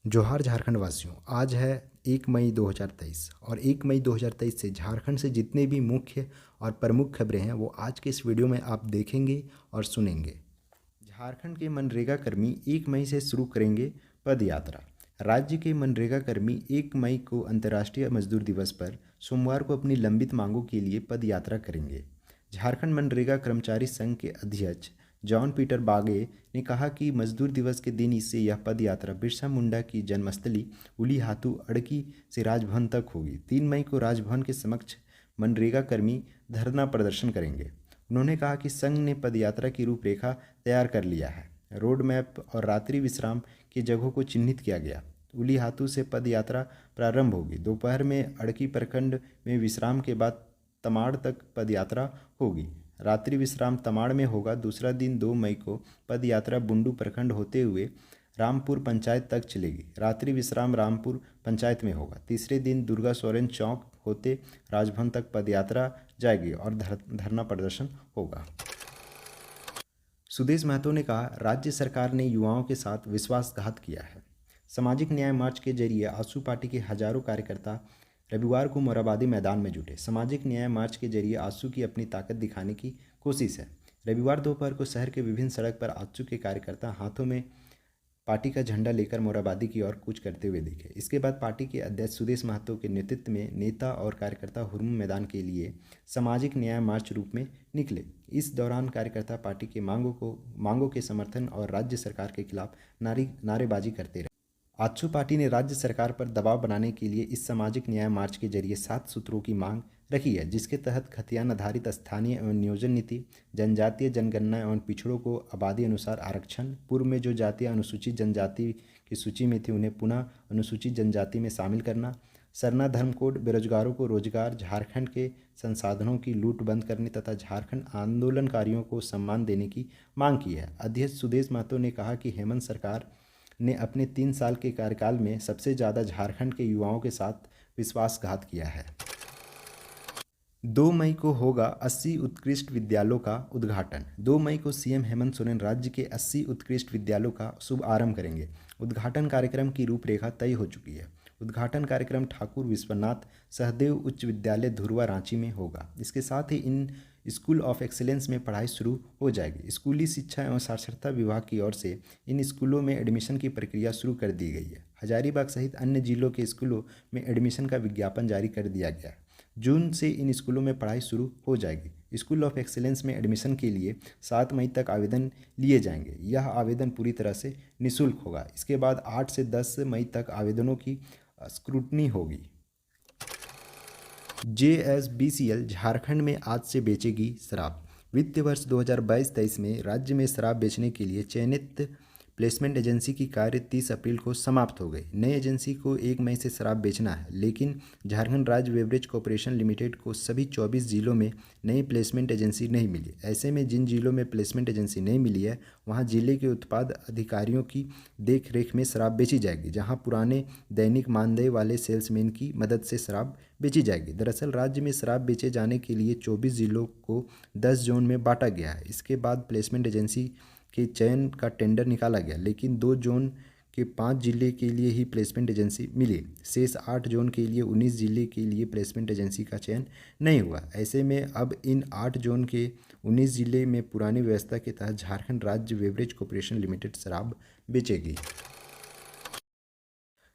जोहार झारखंड वासियों। आज है 1 मई 2023 और 1 मई 2023 से झारखंड से जितने भी मुख्य और प्रमुख खबरें हैं वो आज के इस वीडियो में आप देखेंगे और सुनेंगे। झारखंड के मनरेगा कर्मी 1 मई से शुरू करेंगे पद यात्रा। राज्य के मनरेगा कर्मी 1 मई को अंतर्राष्ट्रीय मजदूर दिवस पर सोमवार को अपनी लंबित मांगों के लिए पद यात्रा करेंगे। झारखंड मनरेगा कर्मचारी संघ के अध्यक्ष जॉन पीटर बागे ने कहा कि मजदूर दिवस के दिन इससे यह पद यात्रा बिरसा मुंडा की जन्मस्थली उलीहातू अड़की से राजभवन तक होगी। 3 मई को राजभवन के समक्ष मनरेगा कर्मी धरना प्रदर्शन करेंगे। उन्होंने कहा कि संघ ने पदयात्रा की रूपरेखा तैयार कर लिया है। रोड मैप और रात्रि विश्राम की जगहों को चिन्हित किया गया। उलीहातू से पदयात्रा प्रारंभ होगी। दोपहर में अड़की प्रखंड में विश्राम के बाद तमाड़ तक पदयात्रा होगी। रात्रि विश्राम तमाड़ में होगा। दूसरा दिन 2 मई को पद यात्रा बुंडू प्रखंड होते हुए रामपुर पंचायत तक चलेगी। रात्रि विश्राम रामपुर पंचायत में होगा। तीसरे दिन दुर्गा सोरेन चौक होते राजभवन तक पदयात्रा जाएगी और धरना प्रदर्शन होगा। सुदेश महतो ने कहा, राज्य सरकार ने युवाओं के साथ विश्वासघात किया है। सामाजिक न्याय मार्च के जरिए आजसू पार्टी के हजारों कार्यकर्ता रविवार को मोरहाबादी मैदान में जुटे। सामाजिक न्याय मार्च के जरिए आजसू की अपनी ताकत दिखाने की कोशिश है। रविवार दोपहर को शहर के विभिन्न सड़क पर आजसू के कार्यकर्ता हाथों में पार्टी का झंडा लेकर मोरहाबादी की ओर कूच करते हुए दिखे। इसके बाद पार्टी के अध्यक्ष सुदेश महतो के नेतृत्व में नेता और कार्यकर्ता हुरमुन मैदान के लिए सामाजिक न्याय मार्च रूप में निकले। इस दौरान कार्यकर्ता पार्टी के मांगों के समर्थन और राज्य सरकार के खिलाफ नारेबाजी करते रहे। आजसू पार्टी ने राज्य सरकार पर दबाव बनाने के लिए इस सामाजिक न्याय मार्च के जरिए 7 सूत्रों की मांग रखी है, जिसके तहत खतियान आधारित स्थानीय एवं नियोजन नीति, जनजातीय जनगणना एवं पिछड़ों को आबादी अनुसार आरक्षण, पूर्व में जो जातियां अनुसूचित जनजाति की सूची में थी उन्हें पुनः अनुसूचित जनजाति में शामिल करना, सरना धर्म कोड, बेरोजगारों को रोजगार, झारखंड के संसाधनों की लूट बंद करने तथा झारखंड आंदोलनकारियों को सम्मान देने की मांग की है। अध्यक्ष सुदेश महतो ने कहा कि हेमंत सरकार ने अपने 3 साल के कार्यकाल में सबसे ज़्यादा झारखंड के युवाओं के साथ विश्वासघात किया है। 2 मई को होगा 80 उत्कृष्ट विद्यालयों का उद्घाटन। 2 मई को सीएम हेमंत सोरेन राज्य के 80 उत्कृष्ट विद्यालयों का शुभारंभ करेंगे। उद्घाटन कार्यक्रम की रूपरेखा तय हो चुकी है। उद्घाटन कार्यक्रम ठाकुर विश्वनाथ सहदेव उच्च विद्यालय धुरवा रांची में होगा। इसके साथ ही इन स्कूल ऑफ एक्सीलेंस में पढ़ाई शुरू हो जाएगी। स्कूली शिक्षा एवं साक्षरता विभाग की ओर से इन स्कूलों में एडमिशन की प्रक्रिया शुरू कर दी गई है। हजारीबाग सहित अन्य जिलों के स्कूलों में एडमिशन का विज्ञापन जारी कर दिया गया है। जून से इन स्कूलों में पढ़ाई शुरू हो जाएगी। स्कूल ऑफ एक्सीलेंस में एडमिशन के लिए 7 मई तक आवेदन लिए जाएंगे। यह आवेदन पूरी तरह से निःशुल्क होगा। इसके बाद 8 से 10 मई तक आवेदनों की स्क्रूटनी होगी। JSBCL झारखंड में आज से बेचेगी शराब। वित्तीय वर्ष 2022-23 में राज्य में शराब बेचने के लिए चयनित प्लेसमेंट एजेंसी की कार्य 30 अप्रैल को समाप्त हो गई। नई एजेंसी को 1 मई से शराब बेचना है, लेकिन झारखंड राज्य बेवरेज कॉरपोरेशन लिमिटेड को सभी 24 जिलों में नई प्लेसमेंट एजेंसी नहीं मिली। ऐसे में जिन जिलों में प्लेसमेंट एजेंसी नहीं मिली है वहां जिले के उत्पाद अधिकारियों की देखरेख में शराब बेची जाएगी, जहां पुराने दैनिक मानदेय वाले सेल्समैन की मदद से शराब बेची जाएगी। दरअसल राज्य में शराब बेचे जाने के लिए 24 जिलों को 10 जोन में बांटा गया है। इसके बाद प्लेसमेंट एजेंसी के चयन का टेंडर निकाला गया, लेकिन 2 जोन के 5 जिले के लिए ही प्लेसमेंट एजेंसी मिली। शेष 8 जोन के लिए 19 जिले के लिए प्लेसमेंट एजेंसी का चयन नहीं हुआ। ऐसे में अब इन 8 जोन के 19 जिले में पुरानी व्यवस्था के तहत झारखंड राज्य बेवरेज कॉरपोरेशन लिमिटेड शराब बेचेगी।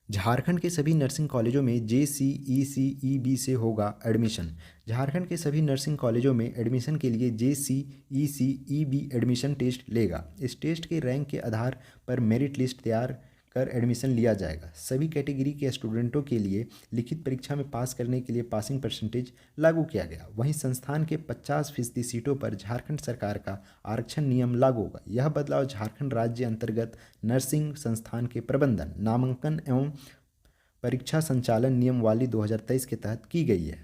झारखंड के सभी नर्सिंग कॉलेजों में JCECEB से होगा एडमिशन। झारखंड के सभी नर्सिंग कॉलेजों में एडमिशन के लिए JCECEB एडमिशन टेस्ट लेगा। इस टेस्ट के रैंक के आधार पर मेरिट लिस्ट तैयार कर एडमिशन लिया जाएगा। सभी कैटेगरी के स्टूडेंटों के लिए लिखित परीक्षा में पास करने के लिए पासिंग परसेंटेज लागू किया गया। वहीं संस्थान के 50% सीटों पर झारखंड सरकार का आरक्षण नियम लागू होगा। यह बदलाव झारखंड राज्य अंतर्गत नर्सिंग संस्थान के प्रबंधन, नामांकन एवं परीक्षा संचालन नियमावली 2023 के तहत की गई है।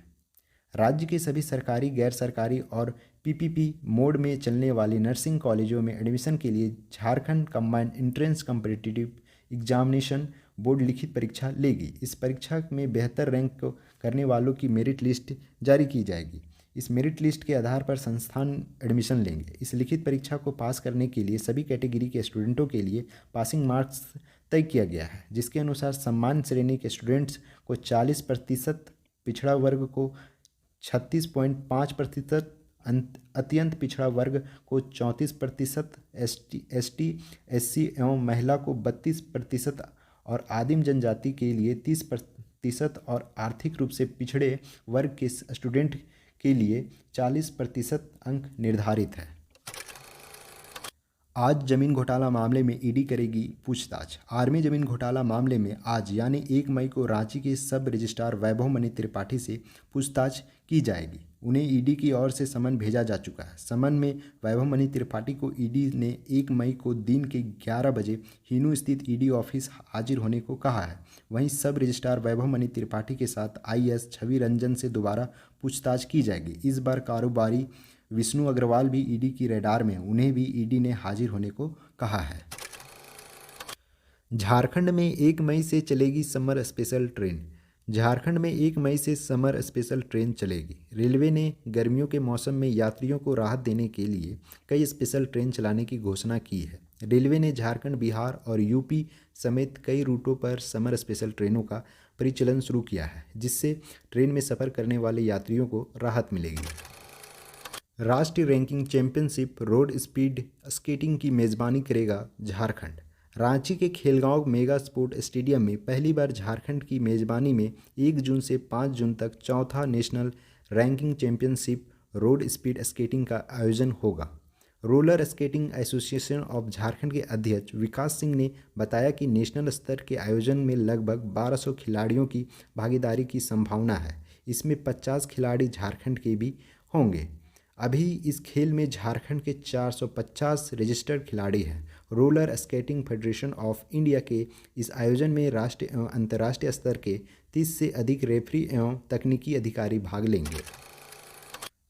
राज्य के सभी सरकारी, गैर सरकारी और PPP मोड में चलने वाली नर्सिंग कॉलेजों में एडमिशन के लिए Jharkhand combined entrance competitive examination board लिखित परीक्षा लेगी। इस परीक्षा में बेहतर रैंक करने वालों की मेरिट लिस्ट जारी की जाएगी। इस मेरिट लिस्ट के आधार पर संस्थान एडमिशन लेंगे। इस लिखित परीक्षा को पास करने के लिए सभी कैटेगरी के स्टूडेंटों के लिए पासिंग मार्क्स तय किया गया है, जिसके अनुसार सम्मान श्रेणी के स्टूडेंट्स को 40%, पिछड़ा वर्ग को 36.5%, अत्यंत पिछड़ा वर्ग को 34%, एसटी, एससी एवं महिला को 32% और आदिम जनजाति के लिए 30% और आर्थिक रूप से पिछड़े वर्ग के स्टूडेंट के लिए 40% अंक निर्धारित है। आज जमीन घोटाला मामले में ईडी करेगी पूछताछ। आर्मी जमीन घोटाला मामले में आज यानी 1 मई को रांची के सब रजिस्ट्रार वैभव मणि त्रिपाठी से पूछताछ की जाएगी। उन्हें ईडी की ओर से समन भेजा जा चुका है। समन में वैभव मणि त्रिपाठी को ईडी ने 1 मई को दिन के 11 बजे हिनू स्थित ईडी ऑफिस हाजिर होने को कहा है। वहीं सब रजिस्ट्रार वैभव मणि त्रिपाठी के साथ आईएएस छवि रंजन से दोबारा पूछताछ की जाएगी। इस बार कारोबारी विष्णु अग्रवाल भी ईडी की रडार में, उन्हें भी ईडी ने हाजिर होने को कहा है। झारखंड में 1 मई से चलेगी समर स्पेशल ट्रेन। झारखंड में 1 मई से समर स्पेशल ट्रेन चलेगी। रेलवे ने गर्मियों के मौसम में यात्रियों को राहत देने के लिए कई स्पेशल ट्रेन चलाने की घोषणा की है। रेलवे ने झारखंड, बिहार और यूपी समेत कई रूटों पर समर स्पेशल ट्रेनों का परिचालन शुरू किया है, जिससे ट्रेन में सफ़र करने वाले यात्रियों को राहत मिलेगी। राष्ट्रीय ranking championship road speed skating की मेज़बानी करेगा झारखंड। रांची के खेलगांव मेगा स्पोर्ट स्टेडियम में पहली बार झारखंड की मेज़बानी में 1 जून से 5 जून तक चौथा national ranking championship road speed skating का आयोजन होगा। Roller skating association of Jharkhand के अध्यक्ष विकास सिंह ने बताया कि नेशनल स्तर के आयोजन में लगभग 1200 खिलाड़ियों की भागीदारी की संभावना है। इसमें 50 खिलाड़ी झारखंड के भी होंगे। अभी इस खेल में झारखंड के 450 रजिस्टर्ड खिलाड़ी हैं। Roller skating federation of India के इस आयोजन में राष्ट्रीय एवं अंतर्राष्ट्रीय स्तर के 30 से अधिक रेफरी एवं तकनीकी अधिकारी भाग लेंगे।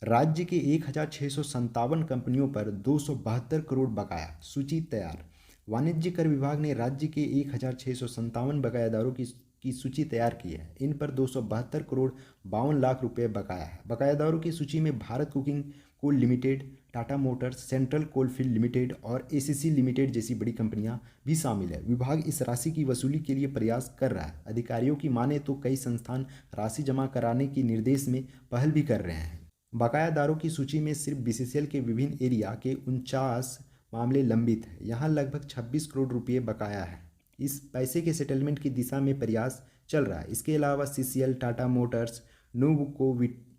राज्य के 1657 कंपनियों पर 272 करोड़ बकाया, सूची तैयार। वाणिज्य कर विभाग ने राज्य के 1657 बकायादारों की सूची तैयार की है। इन पर 272 करोड़ 52 लाख रुपए बकाया है। बकायादारों की सूची में Bharat coking coal limited, Tata motors, central coalfield limited और एसीसी लिमिटेड जैसी बड़ी कंपनियां भी शामिल है। विभाग इस राशि की वसूली के लिए प्रयास कर रहा है। अधिकारियों की माने तो कई संस्थान राशि जमा कराने के निर्देश में पहल भी कर रहे हैं। बकायादारों की सूची में सिर्फ बीसीसीएल के विभिन्न एरिया के 49 मामले लंबित हैं। यहाँ लगभग 26 करोड़ रुपये बकाया है। इस पैसे के सेटलमेंट की दिशा में प्रयास चल रहा है। इसके अलावा CCL, Tata motors, Nuvoco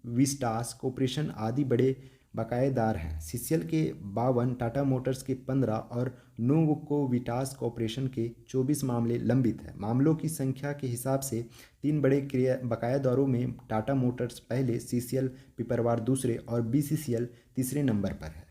Vistas corporation आदि बड़े बकायेदार हैं। सीसीएल के 52, टाटा मोटर्स के 15 और नोवको विटास कॉर्पोरेशन के 24 मामले लंबित हैं। मामलों की संख्या के हिसाब से 3 बड़े बकायादारों में टाटा मोटर्स पहले, सीसीएल पिपरवार दूसरे और बीसीसीएल तीसरे नंबर पर है।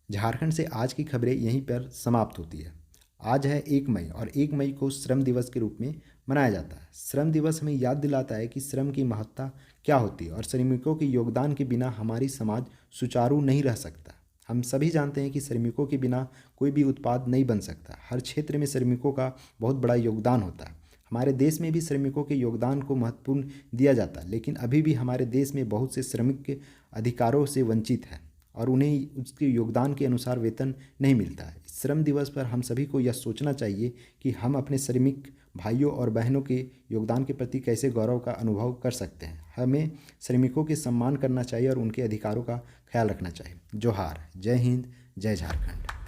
झारखंड से आज की खबरें यहीं पर समाप्त होती है। आज है 1 मई और 1 मई को श्रम दिवस के रूप में मनाया जाता है। श्रम दिवस हमें याद दिलाता है कि श्रम की महत्ता क्या होती है और श्रमिकों के योगदान के बिना हमारी समाज सुचारू नहीं रह सकता। हम सभी जानते हैं कि श्रमिकों के बिना कोई भी उत्पाद नहीं बन सकता। हर क्षेत्र में श्रमिकों का बहुत बड़ा योगदान होता है। हमारे देश में भी श्रमिकों के योगदान को महत्वपूर्ण दिया जाता है, लेकिन अभी भी हमारे देश में बहुत से श्रमिक के अधिकारों से वंचित हैं और उन्हें उसके योगदान के अनुसार वेतन नहीं मिलता है। श्रम दिवस पर हम सभी को यह सोचना चाहिए कि हम अपने श्रमिक भाइयों और बहनों के योगदान के प्रति कैसे गौरव का अनुभव कर सकते हैं। हमें श्रमिकों के सम्मान करना चाहिए और उनके अधिकारों का ख्याल रखना चाहिए। जोहार, जय हिंद, जय झारखंड।